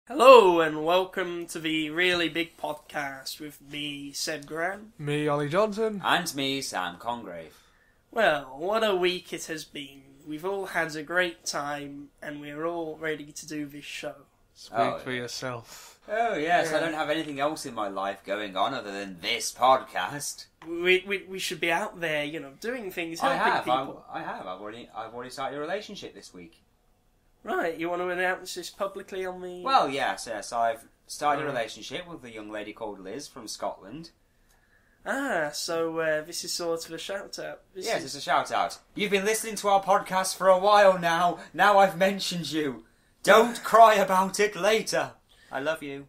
Hello and welcome to the Really Big Podcast with me, Seb Graham. Me, Ollie Johnson. And me, Sam Congrave. Well, what a week it has been. We've all had a great time and we're all ready to do this show. Speak for yourself. Oh, yes, Yeah. I don't have anything else in my life going on other than this podcast. We should be out there, doing things, I helping have. people. I've already started a relationship this week. Right, you want to announce this publicly on the... Well, yes. I've started a relationship with a young lady called Liz from Scotland. So this is sort of a shout-out. It's a shout-out. You've been listening to our podcast for a while now. Now I've mentioned you. Don't cry about it later. I love you.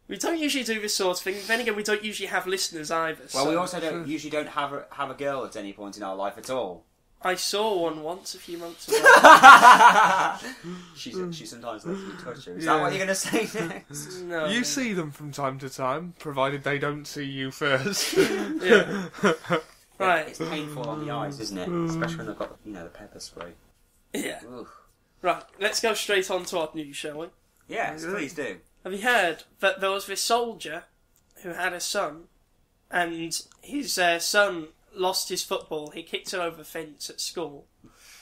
We don't usually do this sort of thing. Then again, we don't usually have listeners either. Well, we also don't have a girl at any point in our life at all. I saw one once a few months ago. She sometimes lets me touch her. Is that what you're going to say next? No. You see them from time to time, provided they don't see you first. Yeah. Right. It's painful on the eyes, isn't it? Especially when they've got the pepper spray. Yeah. Oof. Right, let's go straight on to our news, shall we? Yes, please do. Have you heard that there was this soldier who had a son, and his son lost his football. He kicked it over the fence at school.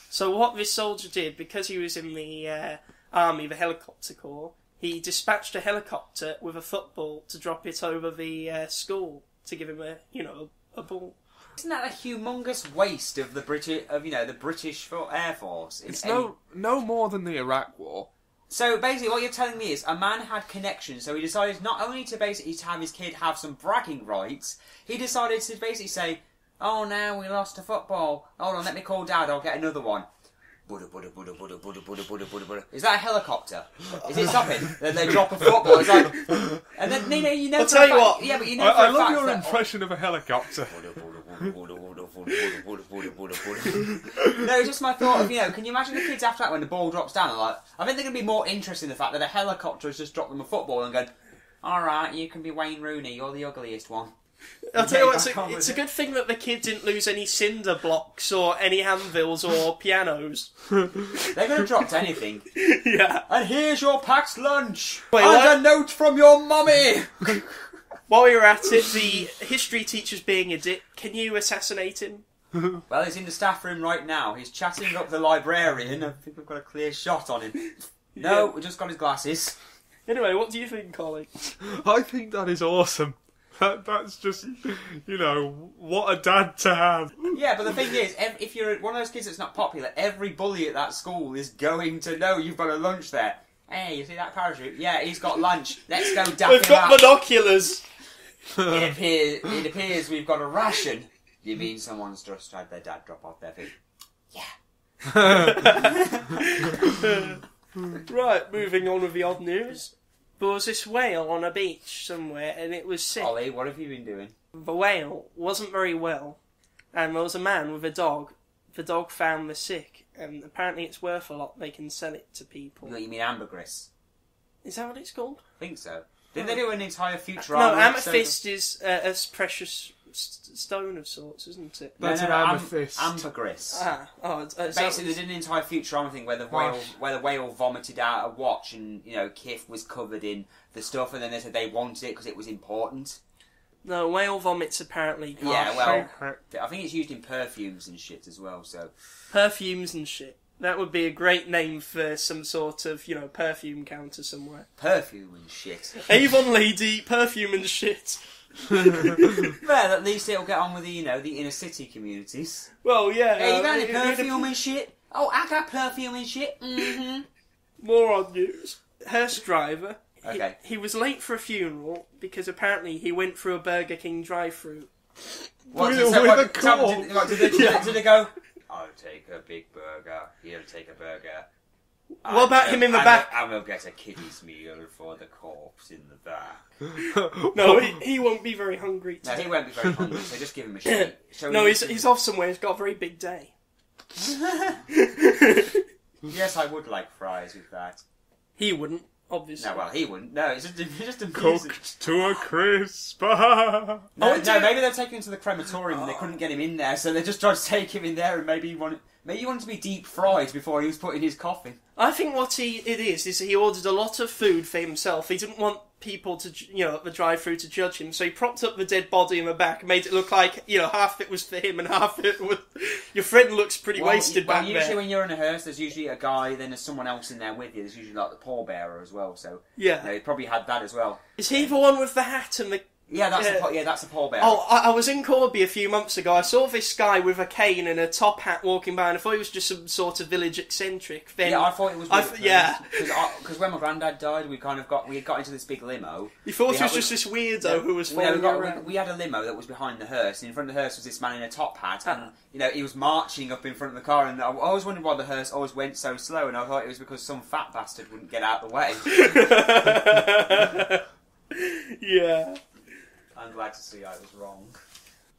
So what this soldier did, because he was in the army, the helicopter corps, he dispatched a helicopter with a football to drop it over the school to give him a ball. Isn't that a humongous waste of the British Air Force? It's no more than the Iraq War. So basically, what you're telling me is a man had connections, so he decided not only to basically have his kid have some bragging rights, he decided to basically say, "Oh, now we lost a football. Hold on, let me call Dad. I'll get another one." Is that a helicopter? Is it stopping? Then they drop a football. It's like, and then you know. I'll tell you what. Yeah, but you know. I love your impression of a helicopter. No, it's just my thought of, can you imagine the kids after that when the ball drops down? I think they're going to be more interested in the fact that a helicopter has just dropped them a football and going, "Alright, you can be Wayne Rooney, you're the ugliest one." I'll tell you what, it's a good thing that the kid didn't lose any cinder blocks or any anvils or pianos. They could have dropped anything. Yeah. And here's your packed lunch. Wait, and what? a note from your mummy. While you're at it, the history teacher's being a dick. Can you assassinate him? Well, he's in the staff room right now. He's chatting up the librarian. I think we've got a clear shot on him. No, we just got his glasses. Anyway, what do you think, Ollie? I think that is awesome. That's just, what a dad to have. Yeah, but the thing is, if you're one of those kids that's not popular, every bully at that school is going to know you've got a lunch there. Hey, you see that parachute? Yeah, he's got lunch. Let's go dap We've him got up. binoculars. It appears we've got a ration. You mean someone's just had their dad drop off their feet? Yeah. Right, moving on with the odd news. There was this whale on a beach somewhere and it was sick. Ollie, what have you been doing? The whale wasn't very well and there was a man with a dog. The dog found the sick and apparently it's worth a lot. They can sell it to people. You mean ambergris? Is that what it's called? I think so. Didn't they do an entire Futurama No, episode amethyst is a precious stone of sorts, isn't it? That's an amethyst. Ambergris. Basically, They did an entire Futurama thing where the whale vomited out a watch, and Kif was covered in the stuff, and then they said they wanted it because it was important. No, whale vomits apparently. Yeah, well, I think it's used in perfumes and shit as well. So perfumes and shit. That would be a great name for some sort of, perfume counter somewhere. perfume and shit. Avon Lady, perfume and shit. Well, at least it'll get on with the inner city communities. Well, yeah. Hey, you got any perfume and shit? Oh, I got perfume and shit. Mm-hmm. More odd news. Hearse driver. Okay. He was late for a funeral because apparently he went through a Burger King drive-thru. Did they go? I'll take a big burger. He'll take a burger. What about him in the back? I will get a kiddie's meal for the corpse in the back. No, he won't be very hungry No, today. he won't be very hungry, so just give him a shit. No, he's off somewhere. He's got a very big day. Yes, I would like fries with that. He wouldn't. obviously. No, well, he wouldn't. No, it's just amusing. Cooked to a crisp. No, maybe they're taking him to the crematorium and they couldn't get him in there, so they just tried to take him in there, and maybe he wanted to be deep fried before he was put in his coffin. I think what it is he ordered a lot of food for himself. He didn't want people to, at the drive-through to judge him, so he propped up the dead body in the back and made it look like, half of it was for him and half of it was... Your friend looks pretty wasted back there. Usually when you're in a hearse, there's usually a guy, then there's someone else in there with you. There's usually like the pallbearer as well, so... Yeah. He probably had that as well. Is he the one with the hat and the... Yeah, that's a pallbearer. Oh, I was in Corby a few months ago. I saw this guy with a cane and a top hat walking by, and I thought he was just some sort of village eccentric. Then yeah, I thought it was. Because when my granddad died, we got into this big limo. You thought he was just this weirdo who was following around. We had a limo that was behind the hearse, and in front of the hearse was this man in a top hat, and he was marching up in front of the car, and I always wondered why the hearse always went so slow, and I thought it was because some fat bastard wouldn't get out of the way. Yeah. I'm glad to see I was wrong.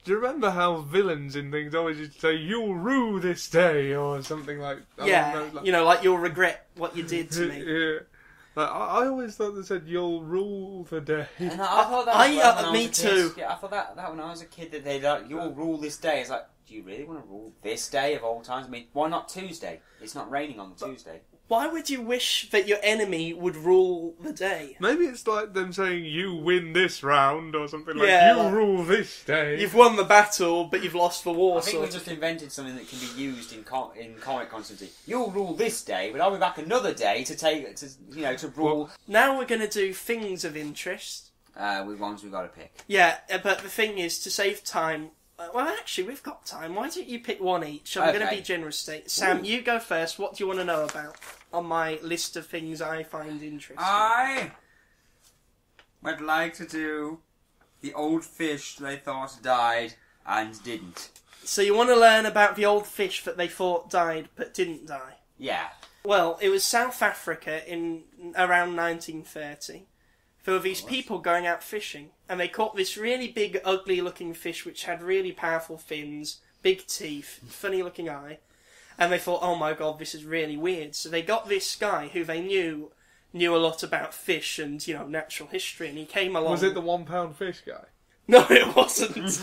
Do you remember how villains in things always used to say, "You'll rue this day," or something like that? Yeah, like you'll regret what you did to me. Yeah. Like, I always thought they said, "You'll rule the day." And I thought that me too. Yeah, I thought that when I was a kid, that they'd like, "You'll rule this day." It's like, do you really want to rule this day of all times? I mean, why not Tuesday? It's not raining on the Tuesday. Why would you wish that your enemy would rule the day? Maybe it's like them saying, "You win this round," or something like, Yeah, "You rule this day." You've won the battle, but you've lost the war. I think we've just invented something that can be used in comic constantly. You'll rule this day, but I'll be back another day to rule. Now we're going to do things of interest. With ones we've got to pick. Yeah, but the thing is, to save time... well, actually, we've got time. Why don't you pick one each? I'm going to be generous today. Sam, you go first. What do you want to know about on my list of things I find interesting? I would like to do the old fish they thought died and didn't. So you want to learn about the old fish that they thought died but didn't die? Yeah. Well, it was South Africa in around 1930. There were these people going out fishing, and they caught this really big, ugly-looking fish which had really powerful fins, big teeth, funny-looking eye, and they thought, oh my god, this is really weird. So they got this guy who they knew a lot about fish and, natural history, and he came along... Was it the £1 fish guy? No, it wasn't.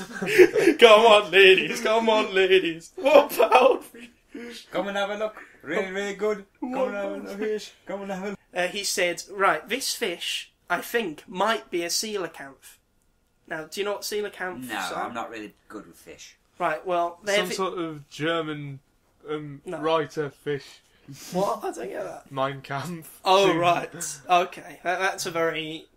Come on, ladies, £1 fish. Come and have a look. Really, really good. Come and have a look, fish. Come and have a look. He said, right, this fish... I think might be a coelacanth. Now, do you know what coelacanths are? No, I'm not really good with fish. Right, well... Some sort of German writer fish. What? I don't get that. Mein Kampf. Oh, right. Okay. That's a very,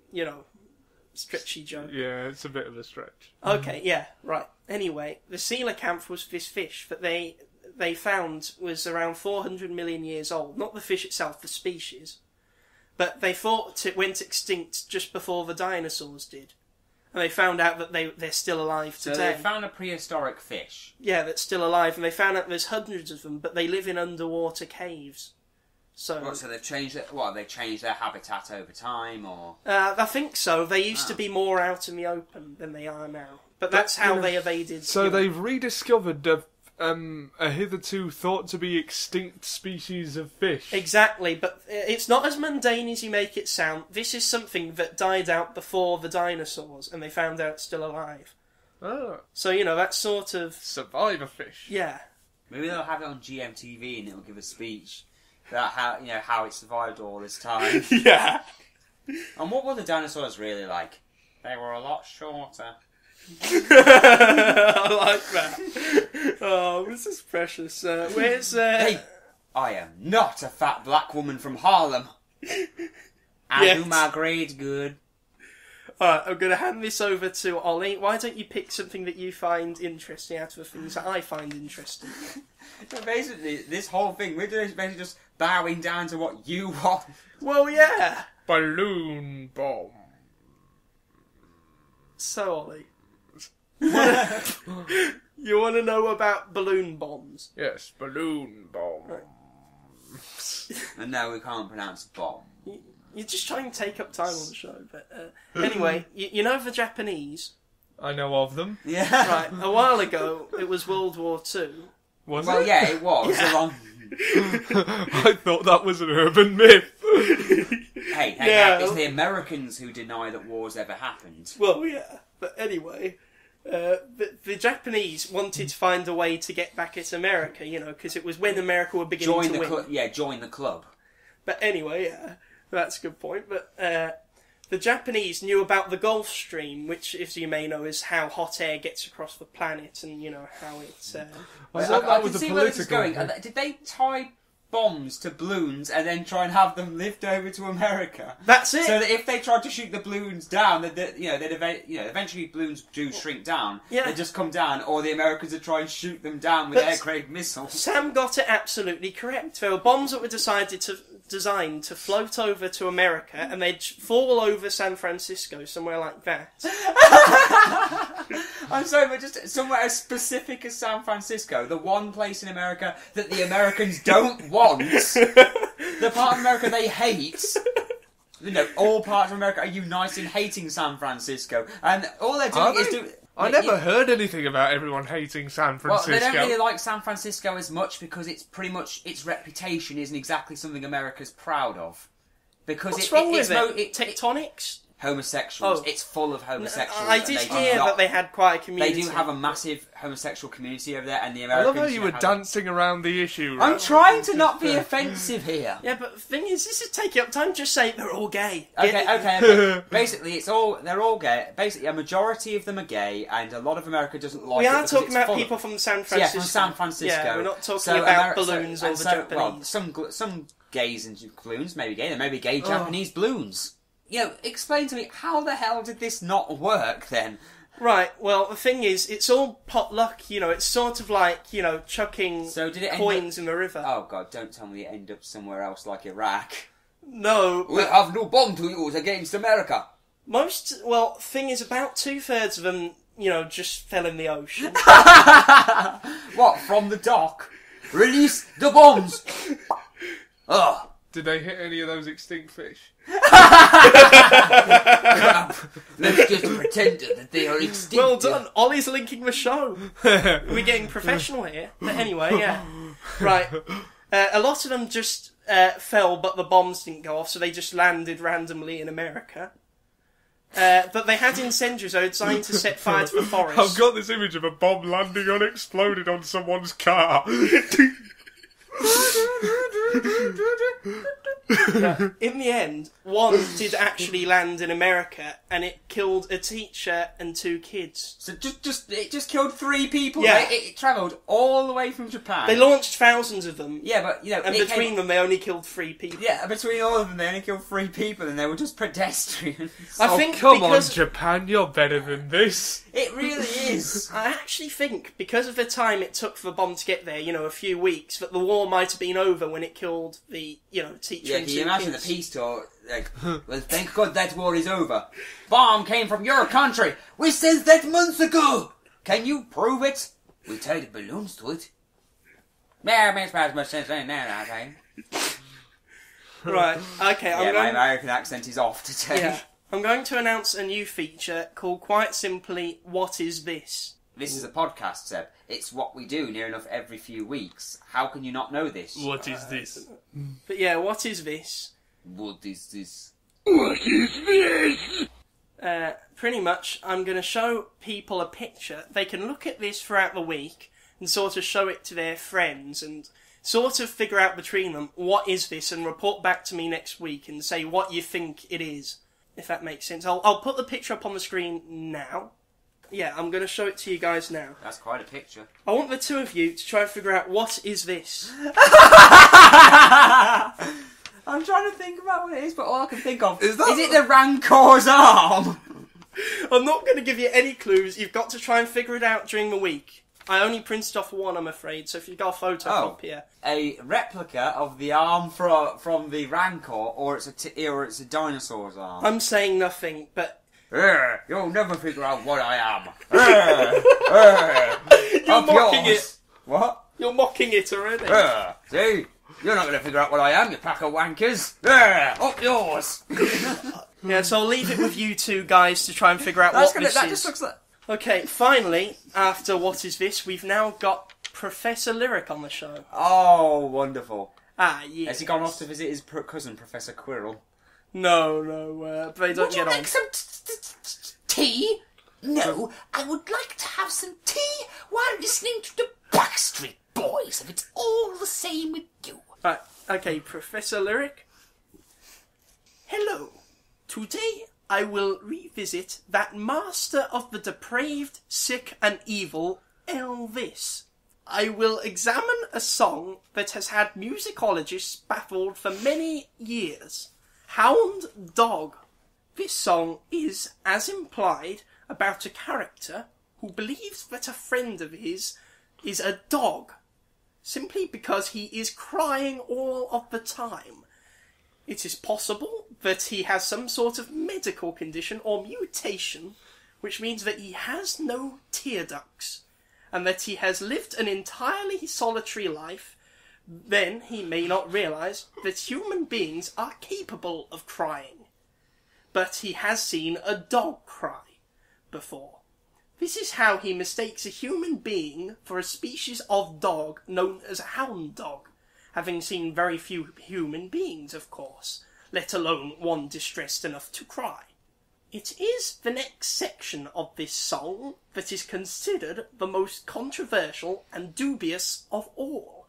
stretchy joke. Yeah, it's a bit of a stretch. Okay, yeah, right. Anyway, the coelacanth was this fish that they found was around 400 million years old. Not the fish itself, the species. But they thought it went extinct just before the dinosaurs did. And they found out that they're still alive today. So they found a prehistoric fish? Yeah, that's still alive. And they found out there's hundreds of them, but they live in underwater caves. So they've changed it? What, they changed their habitat over time, or...? I think so. They used to be more out in the open than they are now. But that's how they evaded... So they've rediscovered a hitherto thought to be extinct species of fish. Exactly, but it's not as mundane as you make it sound. This is something that died out before the dinosaurs, and they found out it's still alive. Oh. So, that sort of... Survivor fish. Yeah. Maybe they'll have it on GMTV and it'll give a speech about how it survived all this time. Yeah. And what were the dinosaurs really like? They were a lot shorter. I like that. Oh, this is precious. Where's... Hey, I am not a fat black woman from Harlem. I do my grades good. Alright, I'm going to hand this over to Ollie. Why don't you pick something that you find interesting out of the things that I find interesting? So basically, this whole thing, we're basically just bowing down to what you want. Well, yeah. Balloon bomb. So, Ollie... You want to know about balloon bombs? Yes, balloon bomb. Right. And no, we can't pronounce bomb. You're just trying to take up time on the show, but anyway, you know the Japanese? I know of them. Yeah. Right, a while ago, it was World War II. Was well, it? yeah, it was. Yeah. I thought that was an urban myth. Hey, Yeah. it's the Americans who deny that wars ever happened. Well, yeah. But anyway, the Japanese wanted to find a way to get back at America, because it was when America were beginning to win. Join the club. But anyway, yeah, that's a good point. But the Japanese knew about the Gulf Stream, which, as you may know, is how hot air gets across the planet, and how it's. I thought that was can a see where this is political going. thing. Did they tie bombs to balloons and then try and have them lift over to America? That's it. So that if they tried to shoot the balloons down, they'd eventually balloons do shrink down. Yeah. They just come down, or the Americans would try and shoot them down with air-grade missiles. Sam got it absolutely correct. There were bombs that were designed to float over to America, and they'd fall over San Francisco, somewhere like that. I'm sorry, but just somewhere as specific as San Francisco, the one place in America that the Americans don't want, the part of America they hate. All parts of America are united in hating San Francisco, and all they're doing is do. I never heard anything about everyone hating San Francisco. Well, they don't really like San Francisco as much because it's pretty much its reputation isn't exactly something America's proud of. Because What's wrong with it? Tectonics? Homosexuals. Oh. It's full of homosexuals. I did hear that they had quite a community. They do have a massive homosexual community over there, and the I Americans... love how you were dancing around the issue. I'm trying to not be offensive here. Yeah, but the thing is, this is taking up time. Just say they're all gay. Okay. Basically, they're all gay. Basically, a majority of them are gay, and a lot of America doesn't like it. We are talking about people from San Francisco. Yeah, from San Francisco. Yeah, we're not talking about balloons or the Japanese. Well, some gays and balloons may be gay. There may be gay Japanese balloons. Explain to me, how the hell did this not work then? Right, well, the thing is, it's all potluck, it's sort of like, chucking coins in the river. Oh god, don't tell me it ended up somewhere else like Iraq. No. We have no bomb to use against America. Thing is, about 2/3 of them, just fell in the ocean. What, from the dock? Release the bombs! Oh. Did they hit any of those extinct fish? Let's just pretend that they are extinct. Well done, Ollie's linking the show. We're getting professional here. But anyway, yeah. Right. A lot of them just fell, but the bombs didn't go off, so they just landed randomly in America. But they had incendiaries, they were designed to set fire to the forest. I've got this image of a bomb landing unexploded on someone's car. In the end, one did actually land in America, and it killed a teacher and 2 kids. So it just killed 3 people. Yeah. It travelled all the way from Japan. They launched thousands of them. Yeah, but and between them, they only killed 3 people. Yeah, between all of them, they only killed 3 people, and they were just pedestrians. I think come on, Japan, you're better than this. It really is. I actually think because of the time it took for the bomb to get there, a few weeks, that the war might have been over when it killed the, teacher and 2 can you imagine kids. the peace talk? Like, well, thank God that war is over. Bomb came from your country. We sent that months ago. Can you prove it? We tied balloons to it. Yeah, makes much sense. Right, okay. My American accent is off today. Yeah. I'm going to announce a new feature called, quite simply, What Is This? This is a podcast, Seb. It's what we do near enough every few weeks. How can you not know this? What is this? But yeah, what is this? What is this? What is this? Pretty much, I'm going to show people a picture. They can look at this throughout the week and sort of show it to their friends and sort of figure out between them, what is this, and report back to me next week and say what you think it is, if that makes sense. I'll put the picture up on the screen now. Yeah, I'm going to show it to you guys now. That's quite a picture. I want the 2 of you to try and figure out what is this. I'm trying to think about what it is, but all I can think of is it the Rancor's arm? I'm not going to give you any clues. You've got to try and figure it out during the week. I only printed off 1, I'm afraid, so if you've got a photocopy here. A replica of the arm from the Rancor, or it's a dinosaur's arm. I'm saying nothing, but... You'll never figure out what I am. You're mocking it. What? You're mocking it already. See? You're not going to figure out what I am, you pack of wankers. Up yours. Yeah, so I'll leave it with you 2 guys to try and figure out what this is. That just looks like... Okay, finally, after What Is This, we've now got Professor Lyric on the show. Oh, wonderful. Ah, yeah. Has he gone off to visit his cousin, Professor Quirrell? No, they don't Would you get on. like some tea? No, I would like to have some tea while listening to the Backstreet Boys, if it's all the same with you. Right, okay, Professor Lyric. Hello. Today I will revisit that master of the depraved, sick and evil, Elvis. I will examine a song that has had musicologists baffled for many years. Hound Dog. This song is, as implied, about a character who believes that a friend of his is a dog, simply because he is crying all of the time. It is possible that he has some sort of medical condition or mutation, which means that he has no tear ducts, and that he has lived an entirely solitary life. Then he may not realise that human beings are capable of crying. But he has seen a dog cry before. This is how he mistakes a human being for a species of dog known as a hound dog, having seen very few human beings, of course, let alone one distressed enough to cry. It is the next section of this song that is considered the most controversial and dubious of all,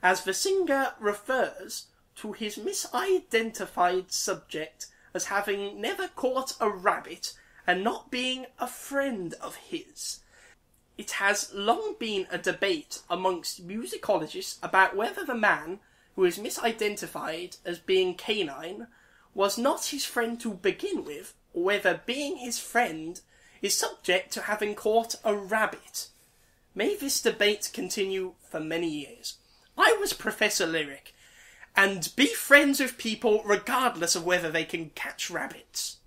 as the singer refers to his misidentified subject as having never caught a rabbit and not being a friend of his. It has long been a debate amongst musicologists about whether the man who is misidentified as being canine was not his friend to begin with, or whether being his friend is subject to having caught a rabbit. May this debate continue for many years. I was Professor Lyric, and be friends with people regardless of whether they can catch rabbits.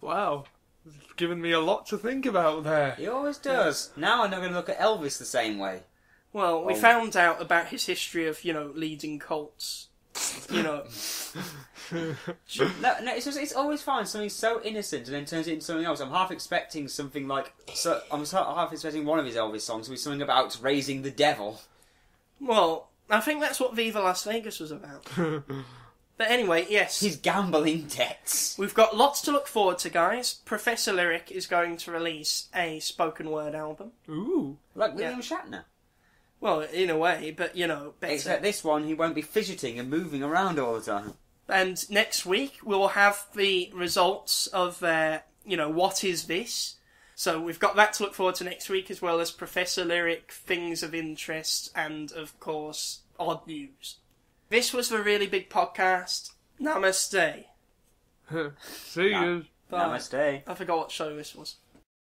Wow. It's given me a lot to think about there. He always does. Now I'm not going to look at Elvis the same way. Well, we found out about his history of, leading cults. No, it's always fine. Something so innocent and then turns it into something else. I'm half expecting something like... I'm half expecting one of his Elvis songs to be something about raising the devil. Well, I think that's what Viva Las Vegas was about. But anyway, yes. His gambling debts. We've got lots to look forward to, guys. Professor Lyric is going to release a spoken word album. Ooh. Like William Shatner. Well, in a way, but, better. Except this one, he won't be fidgeting and moving around all the time. And next week, we'll have the results of, what is this? So we've got that to look forward to next week, as well as Professor Lyric, things of interest, and, of course, odd news. This was the Really Big Podcast. Namaste. See you. Bye. Namaste. I forgot what show this was.